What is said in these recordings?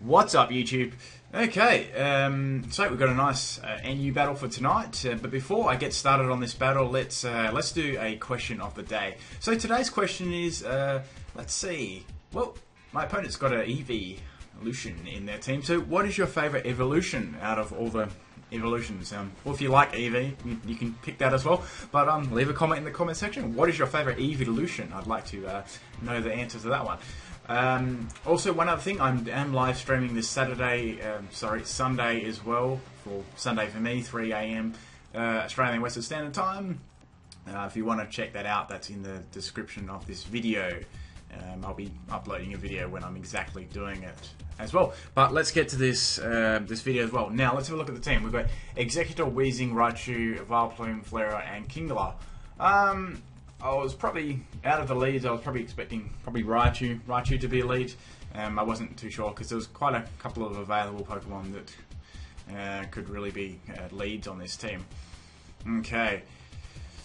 What's up, YouTube? Okay, so we've got a nice NU battle for tonight. But before I get started on this battle, let's do a question of the day. So today's question is, let's see. Well, my opponent's got an evolution in their team. So, what is your favorite evolution out of all the evolutions? Well, if you like EV, you can pick that as well. But leave a comment in the comment section. What is your favorite evolution? I'd like to know the answer to that one. Also, one other thing, I am live streaming this Sunday as well. For Sunday for me, 3 AM Australian Western Standard Time. If you want to check that out, that's in the description of this video. I'll be uploading a video when I'm exactly doing it as well. But let's get to this this video as well. Now let's have a look at the team. We've got Executor, Weezing, Raichu, Vileplume, Flare, and Kingler. I was probably, out of the leads, I was probably expecting Raichu to be a lead. I wasn't too sure because there was quite a couple of available Pokemon that could really be leads on this team. Okay,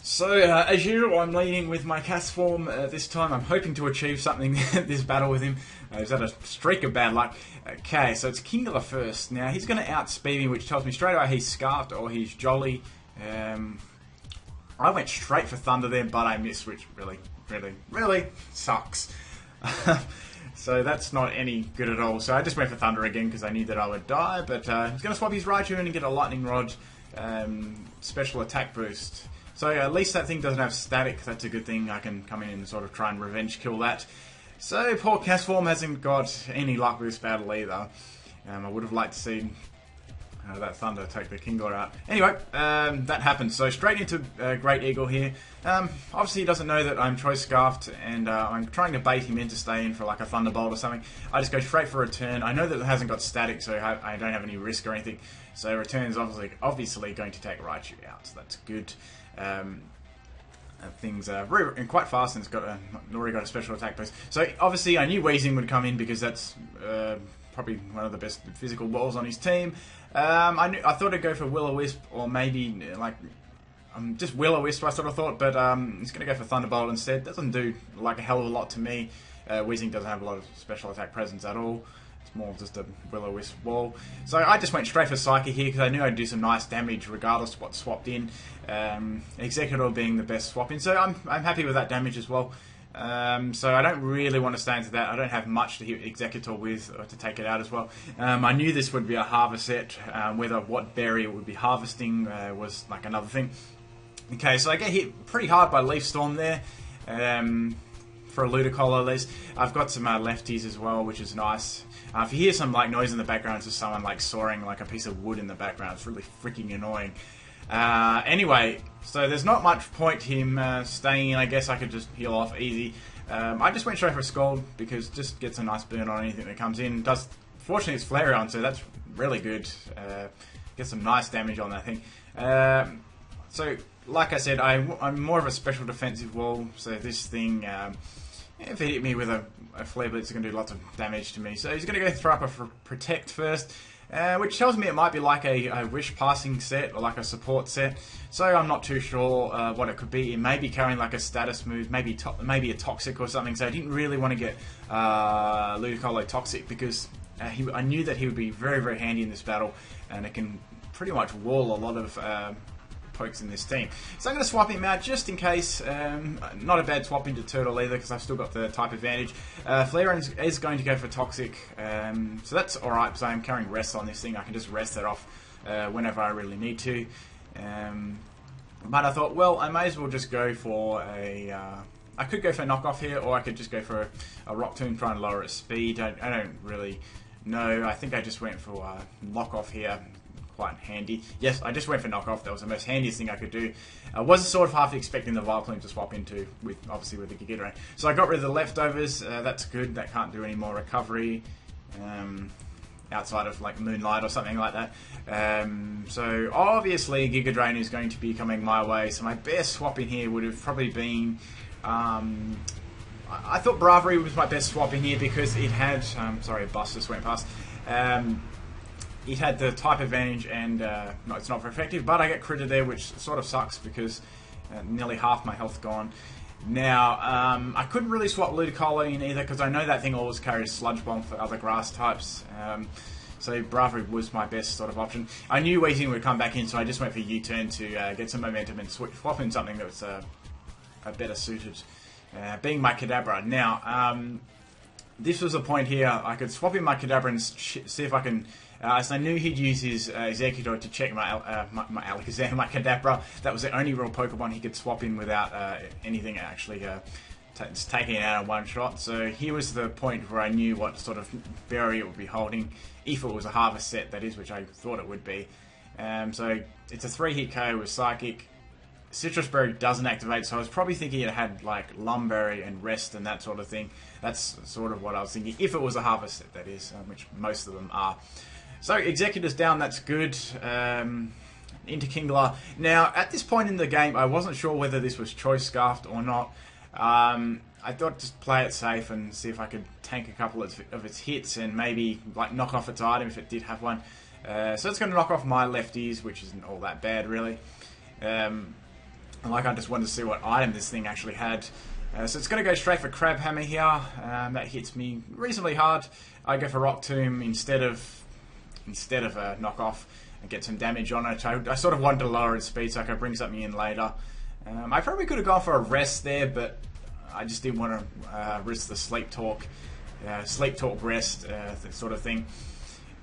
so as usual, I'm leading with my cast form this time. I'm hoping to achieve something this battle with him. He's had a streak of bad luck. Okay, so it's Kingler first. Now he's going to outspeed me, which tells me straight away he's Scarfed or he's Jolly. I went straight for Thunder there, but I missed, which really sucks. So that's not any good at all. So I just went for Thunder again because I knew that I would die. But he's going to swap his Raichu and get a Lightning Rod special attack boost. So at least that thing doesn't have static. That's a good thing. I can come in and sort of try and revenge kill that. So poor Castform hasn't got any luck with this battle either. I would have liked to see that Thunder take the Kingler out. Anyway, that happened. So straight into Great Eagle here. Obviously he doesn't know that I'm Choice Scarfed, and I'm trying to bait him in to stay in for like a Thunderbolt or something. I just go straight for Return. I know that it hasn't got static, so I don't have any risk or anything. So Return is obviously going to take Raichu out. So that's good. Things are quite fast, and it's already got a special attack boost. So obviously I knew Weezing would come in because that's probably one of the best physical balls on his team. I thought I'd go for Will-O-Wisp, or maybe like just Will-O-Wisp, I sort of thought, but he's going to go for Thunderbolt instead. Doesn't do like a hell of a lot to me. Weezing doesn't have a lot of special attack presence at all. It's more just a Will-O-Wisp ball. So I just went straight for Psychic here because I knew I'd do some nice damage regardless of what swapped in. Executor being the best swap in, so I'm happy with that damage as well. So I don't really want to stay into that. I don't have much to hit Executor with or to take it out as well. I knew this would be a harvest set. Whether what berry it would be harvesting was like another thing. Okay, so I get hit pretty hard by Leaf Storm there. For a Ludicolo at least. I've got some lefties as well, which is nice. If you hear some like noise in the background, it's just someone like sawing like a piece of wood in the background. It's really freaking annoying. Anyway, so there's not much point him staying in. I guess I could just heal off easy. I just went straight for Scald because it just gets a nice burn on anything that comes in. Fortunately it's Flareon, so that's really good. Get some nice damage on that thing. So like I said, I'm more of a special defensive wall. So this thing, if it hit me with a Flare Blitz, it's going to do lots of damage to me. So he's going to go throw up a Protect first. Which tells me it might be like a Wish passing set or like a support set. So I'm not too sure what it could be. It may be carrying like a status move, maybe a Toxic or something. So I didn't really want to get Ludicolo Toxic because I knew that he would be very handy in this battle, and it can pretty much wall a lot of pokes in this team. So I'm going to swap him out just in case. Not a bad swap into Turtle either because I've still got the type advantage. Flareon is going to go for Toxic, so that's alright because I'm carrying Rest on this thing. I can just rest it off whenever I really need to. But I thought, well, I may as well just go for a... I could go for a Knockoff here, or I could just go for a Rock Tomb, try and lower its speed. I don't really know. I think I just went for Lock Off here. Quite handy. Yes, I just went for Knockoff. That was the most handiest thing I could do. I was sort of half expecting the Vileplume to swap into, obviously with the Giga Drain. So I got rid of the leftovers. That's good. That can't do any more recovery outside of like Moonlight or something like that. So obviously Giga Drain is going to be coming my way. So my best swap in here would have probably been... I thought Bravery was my best swap in here because it had... sorry, a bus just went past. It had the type advantage, and no, it's not very effective, but I get critted there, which sort of sucks because nearly half my health gone. Now, I couldn't really swap Ludicolo in either because I know that thing always carries Sludge Bomb for other grass types. So Bravery was my best sort of option. I knew Weezing would come back in, so I just went for U-turn to get some momentum and swap in something that was better suited, being my Kadabra. Now, this was a point here. I could swap in my Kadabra and see if I can... so I knew he'd use his Exeggutor to check my Alakazam, my Kadabra. That was the only real Pokemon he could swap in without anything actually taking it out in one shot. So here was the point where I knew what sort of berry it would be holding, if it was a Harvest set, that is, which I thought it would be. So it's a 3-hit KO with Psychic. Citrus Berry doesn't activate, so I was probably thinking it had like Lumberry and Rest and that sort of thing. That's sort of what I was thinking, if it was a Harvest set, that is, which most of them are. So Exeggutor's down, that's good. Into Kingler. Now, at this point in the game, I wasn't sure whether this was Choice Scarfed or not. I thought just play it safe and see if I could tank a couple of its hits and maybe like knock off its item if it did have one. So it's going to knock off my lefties, which isn't all that bad really. Like I just wanted to see what item this thing actually had. So it's going to go straight for Crab Hammer here. That hits me reasonably hard. I go for Rock Tomb instead of a knockoff and get some damage on it. I sort of wanted to lower its speed so I could bring something in later. I probably could have gone for a Rest there, but I just didn't want to risk the Sleep Talk Rest sort of thing.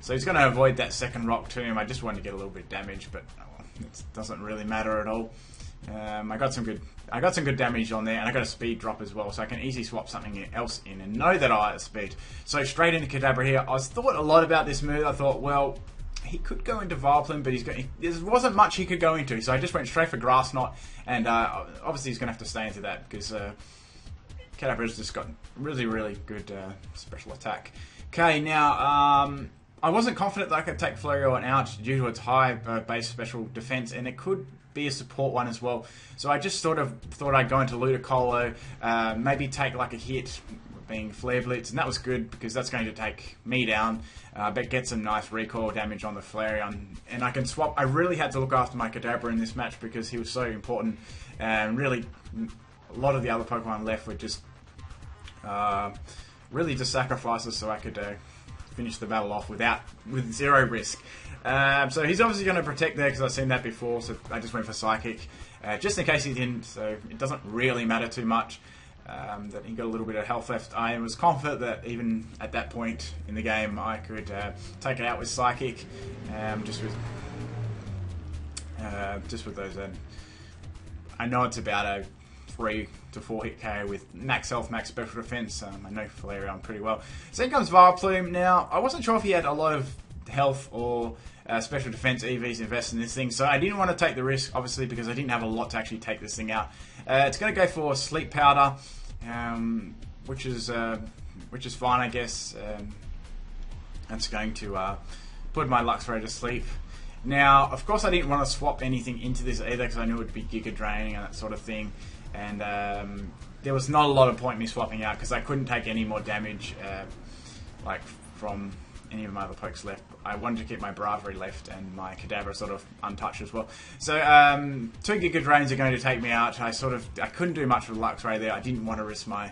So he's going to avoid that second Rock Tomb. I just wanted to get a little bit of damage, but it doesn't really matter at all. I got some good damage on there, and I got a speed drop as well, so I can easily swap something else in and know that I have speed. So straight into Kadabra here. I thought a lot about this move. I thought, well, he could go into Vileplume, but there wasn't much he could go into, so I just went straight for Grass Knot, and obviously he's going to have to stay into that because Kadabra's just got really, really good special attack. Okay, now I wasn't confident that I could take Flareon out due to its high base special defense, and it could be a support one as well. So I just sort of thought I'd go into Ludicolo, maybe take like a hit being Flare Blitz, and that was good because that's going to take me down, but get some nice recoil damage on the Flareon, and I can swap. I really had to look after my Kadabra in this match because he was so important, and really a lot of the other Pokemon left were just really just sacrifices so I could finish the battle off with zero risk. So he's obviously going to protect there because I've seen that before, so I just went for Psychic just in case he didn't, so it doesn't really matter too much that he got a little bit of health left. I was confident that even at that point in the game I could take it out with Psychic, just with those. I know it's about a 3 to 4 hit KO with max health, max special defense. I know Flareon pretty well. So then comes Vileplume. Now, I wasn't sure if he had a lot of health or special defense EVs invested in this thing, so I didn't want to take the risk, obviously, because I didn't have a lot to actually take this thing out. It's going to go for Sleep Powder, which is fine, I guess. That's going to put my Luxray to sleep. Now, of course, I didn't want to swap anything into this either because I knew it would be Giga Draining and that sort of thing. And there was not a lot of point in me swapping out because I couldn't take any more damage like from any of my other pokes left. I wanted to keep my Bravery left and my Kadabra sort of untouched as well. So 2 Giga Drains are going to take me out. I couldn't do much with Luxray there. I didn't want to risk my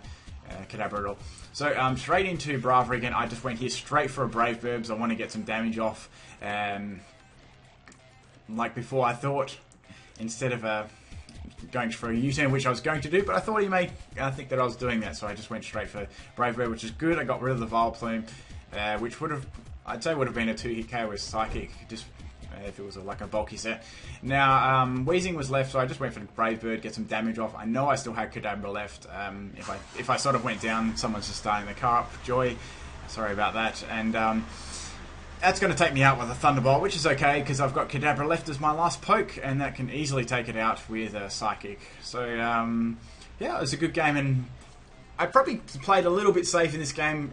Kadabra at all. So straight into Bravery again. I just went here straight for a Brave Burbs. I want to get some damage off. Like before, I thought instead of going for a U-turn, which I was going to do, but I thought he may think that I was doing that, so I just went straight for Brave Bird, which is good. I got rid of the Vileplume, which I'd say would have been a 2-hit KO with Psychic, just if it was like a bulky set. Now, Weezing was left, so I just went for the Brave Bird, get some damage off. I know I still had Kadabra left. If I sort of went down, someone's just starting the car up. Joy, sorry about that. And that's going to take me out with a Thunderbolt, which is okay because I've got Kadabra left as my last poke, and that can easily take it out with a Psychic. So yeah, it was a good game, and I probably played a little bit safe in this game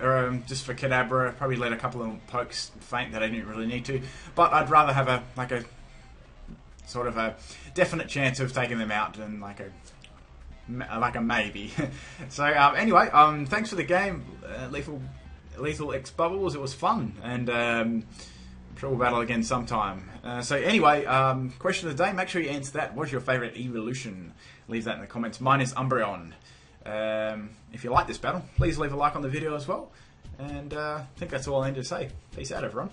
just for Kadabra. Probably let a couple of pokes faint that I didn't really need to, but I'd rather have a sort of a definite chance of taking them out than like a maybe. So anyway, thanks for the game, Lethal X Bubbles. It was fun, and I'm sure we'll battle again sometime. So anyway, question of the day, make sure you answer that. What's your favourite evolution? Leave that in the comments. Mine is Umbreon. If you like this battle, please leave a like on the video as well. And I think that's all I need to say. Peace out, everyone.